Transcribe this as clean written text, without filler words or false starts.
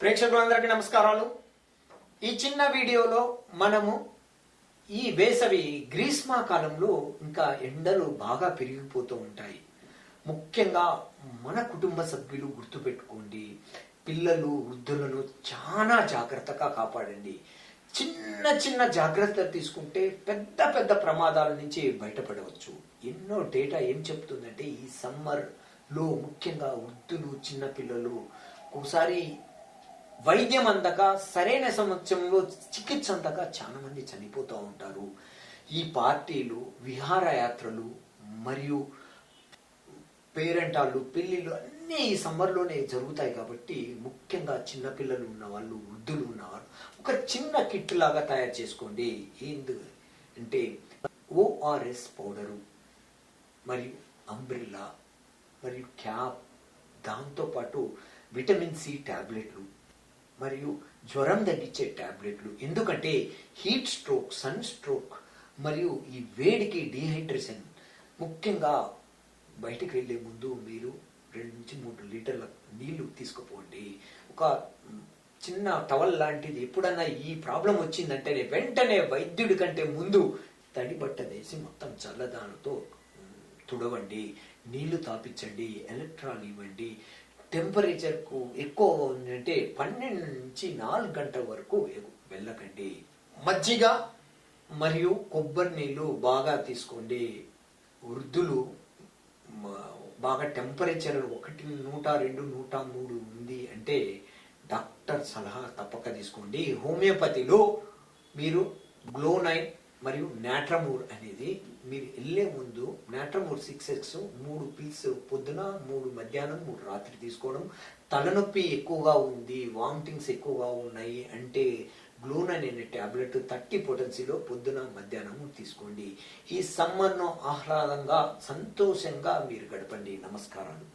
ప్రేక్షకులందరికీ నమస్కారాలు. ఈ చిన్న వీడియోలో మనము ఈ వేసవి గ్రీష్మకాలంలో ఇంకా ఎండలు బాగా పెరిగిపోతూ ఉంటాయి. ముఖ్యంగా మన కుటుంబ సభ్యులు గుర్తుపెట్టుకోండి, పిల్లలు వృద్ధులను చాలా జాగ్రత్తగా కాపాడండి. చిన్న చిన్న జాగ్రత్తలు తీసుకుంటే పెద్ద పెద్ద ప్రమాదాల నుంచి బయటపడవచ్చు. ఎన్నో డేటా ఏం చెప్తుందంటే ఈ సమ్మర్లో ముఖ్యంగా వృద్ధులు చిన్న పిల్లలు ఒకసారి వైద్యం అందక సరైన సమక్షంలో చికిత్స అందక చాలా మంది చనిపోతూ ఉంటారు. ఈ పార్టీలు, విహారయాత్రలు మరియు పేరెంటాళ్ళు, పెళ్లిళ్ళు అన్నీ ఈ సమ్మర్లోనే జరుగుతాయి. కాబట్టి ముఖ్యంగా చిన్నపిల్లలు ఉన్నవాళ్ళు, వృద్ధులు ఉన్నవాళ్ళు ఒక చిన్న కిట్ లాగా తయారు చేసుకోండి. అంటే ఓఆర్ఎస్ పౌడరు మరియు అంబ్రిల్లా మరియు క్యాప్, దాంతోపాటు విటమిన్ సి టాబ్లెట్లు మరియు జ్వరం తగ్గించే టాబ్లెట్లు. ఎందుకంటే హీట్ స్ట్రోక్, సన్ స్ట్రోక్ మరియు ఈ వేడికి డీహైడ్రేషన్. ముఖ్యంగా బయటికి వెళ్లే ముందు మీరు 2 నుంచి 3 లీటర్ల నీళ్లు తీసుకుపోండి. ఒక చిన్న టవల్ లాంటిది ఎప్పుడన్నా ఈ ప్రాబ్లం వచ్చిందంటేనే వెంటనే వైద్యుడి కంటే ముందు తడి బట్ట వేసి మొత్తం చల్లదానితో తుడవండి, నీళ్లు తాపించండి, ఎలక్ట్రాల్ ఇవ్వండి. టెంపరేచర్కు ఎక్కువ ఉందంటే 12 నుంచి 4 గంటల వరకు వెళ్ళకండి. మజ్జిగ మరియు కొబ్బరి నీళ్లు బాగా తీసుకోండి. వృద్ధులు బాగా టెంపరేచర్ 102, 103 ఉంది అంటే డాక్టర్ సలహా తప్పక తీసుకోండి. హోమియోపతిలో మీరు గ్లోనైన్ మరియు నాట్రమూర్ అనేది మీరు వెళ్ళే ముందు నాట్రమూర్ 6x 3 పిల్స్ పొద్దున, 3 మధ్యాహ్నం, 3 రాత్రి తీసుకోవడం. తలనొప్పి ఎక్కువగా ఉంది, వామిటింగ్స్ ఎక్కువగా ఉన్నాయి అంటే గ్లోనైన్ అనే టాబ్లెట్ 30 పొటెన్సీలో పొద్దున, మధ్యాహ్నం తీసుకోండి. ఈ సమ్మర్ను ఆహ్లాదంగా, సంతోషంగా మీరు గడపండి. నమస్కారాలు.